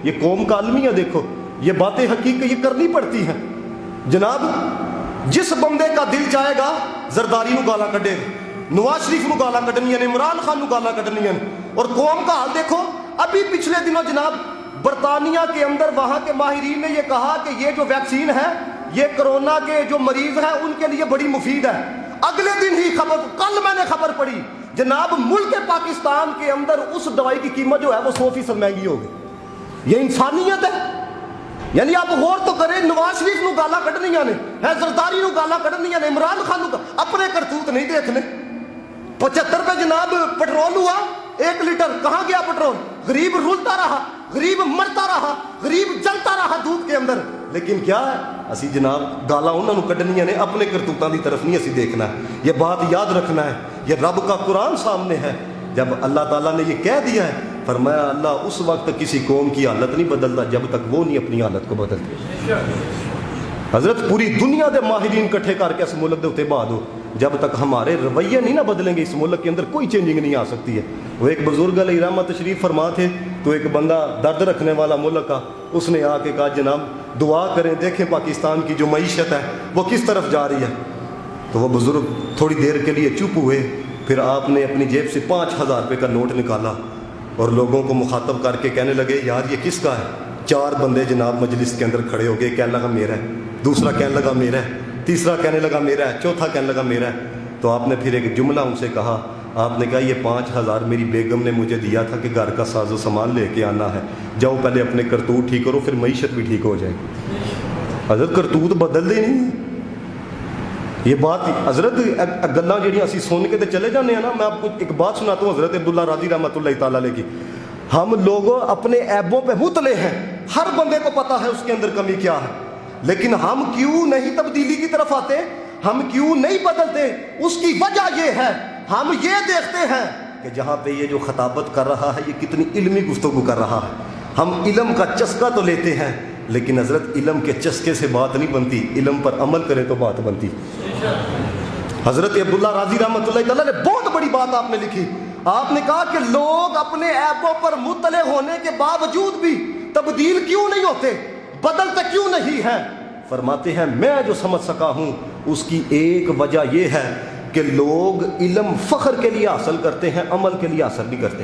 یہ قوم کا المیہ دیکھو، یہ باتیں حقیقت یہ کرنی پڑتی ہیں جناب۔ جس بندے کا دل چاہے گا زرداری نو گالاں کڈے، نواز شریف نو گالاں کڈنیاں نے، عمران خان نو گالاں کڈنیاں نے، اور قوم کا حال دیکھو۔ ابھی پچھلے دنوں جناب برطانیہ کے اندر وہاں کے ماہرین نے یہ کہا کہ یہ جو ویکسین ہے یہ کرونا کے جو مریض ہیں ان کے لیے بڑی مفید ہے۔ اگلے دن ہی خبر، کل میں نے خبر پڑھی جناب، ملک پاکستان کے اندر اس دوائی کی قیمت جو ہے وہ 100% مہنگی ہو گئی۔ یہ انسانیت ہے؟ یعنی آپ غور تو کریں، نواز شریف نو گالاں کڈنیاں نے، زرداری نو گالاں کڈنیاں نے، عمران خان نو، اپنے کرتوت نہیں دیکھنے۔ 75 پہ جناب پٹرول ہوا 1 لیٹر، کہاں گیا پٹرول؟ غریب رولتا رہا، غریب مرتا رہا، غریب جلتا رہا دھوپ کے اندر۔ لیکن کیا ہے اسی جناب گالاں انہاں نو کڈنیاں نے، اپنے کرتوتاں دی طرف نہیں اسی دیکھنا ہے۔ یہ بات یاد رکھنا ہے، یہ رب کا قرآن سامنے ہے۔ جب اللہ تعالیٰ نے یہ کہہ دیا ہے، فرمایا اللہ اس وقت کسی قوم کی حالت نہیں بدلتا جب تک وہ نہیں اپنی حالت کو بدلتے۔ حضرت پوری دنیا دے ماہرین کٹھے کر کے اس ملک دے اتنے بہا دو، جب تک ہمارے رویے نہیں نہ بدلیں گے اس ملک کے اندر کوئی چینجنگ نہیں آ سکتی ہے۔ وہ ایک بزرگ علیہ رحمت تشریف فرما تھے، تو ایک بندہ درد رکھنے والا ملک کا، اس نے آ کے کہا جناب دعا کریں، دیکھیں پاکستان کی جو معیشت ہے وہ کس طرف جا رہی ہے۔ تو وہ بزرگ تھوڑی دیر کے لیے چپ ہوئے، پھر آپ نے اپنی جیب سے 5000 روپے کا نوٹ نکالا اور لوگوں کو مخاطب کر کے کہنے لگے یار یہ کس کا ہے؟ 4 بندے جناب مجلس کے اندر کھڑے ہو گئے، کہنے لگا میرا ہے، دوسرا کہنے لگا میرا ہے، تیسرا کہنے لگا میرا ہے، چوتھا کہنے لگا میرا ہے۔ تو آپ نے پھر ایک جملہ ان سے کہا، آپ نے کہا یہ 5000 میری بیگم نے مجھے دیا تھا کہ گھر کا ساز و سامان لے کے آنا ہے، جاؤ پہلے اپنے کرتوت ٹھیک کرو، پھر معیشت بھی ٹھیک ہو جائے گی۔ حضرت کرتوت بدل دے نہیں۔ یہ بات حضرت گلاں جہاں اسی سن کے چلے جانے ہیں نا، میں آپ کو ایک بات سناتا ہوں حضرت عبداللہ راضی رحمۃ اللہ تعالیٰ علیہ کی۔ ہم لوگ اپنے عیبوں پہ مطلع ہیں، ہر بندے کو پتا ہے اس کے اندر کمی کیا ہے، لیکن ہم کیوں نہیں تبدیلی کی طرف آتے؟ ہم کیوں نہیں بدلتے؟ اس کی وجہ یہ ہے، ہم یہ دیکھتے ہیں کہ جہاں پہ یہ جو خطابت کر رہا ہے یہ کتنی علمی گفتگو کر رہا ہے۔ ہم علم کا چسکا تو لیتے ہیں، لیکن حضرت علم کے چسکے سے بات نہیں بنتی، علم پر عمل کریں تو بات بنتی۔ حضرت عبداللہ راضی رحمۃ اللہ تعالیٰ نے بہت بڑی بات آپ نے لکھی، آپ نے کہا کہ لوگ اپنے عیبوں پر مطلع ہونے کے باوجود بھی تبدیل کیوں نہیں ہوتے، بدلتے کیوں نہیں ہیں؟ فرماتے ہیں میں جو سمجھ سکا ہوں اس کی ایک وجہ یہ ہے کہ لوگ علم فخر کے لیے حاصل کرتے ہیں، عمل کے لیے حاصل نہیں کرتے۔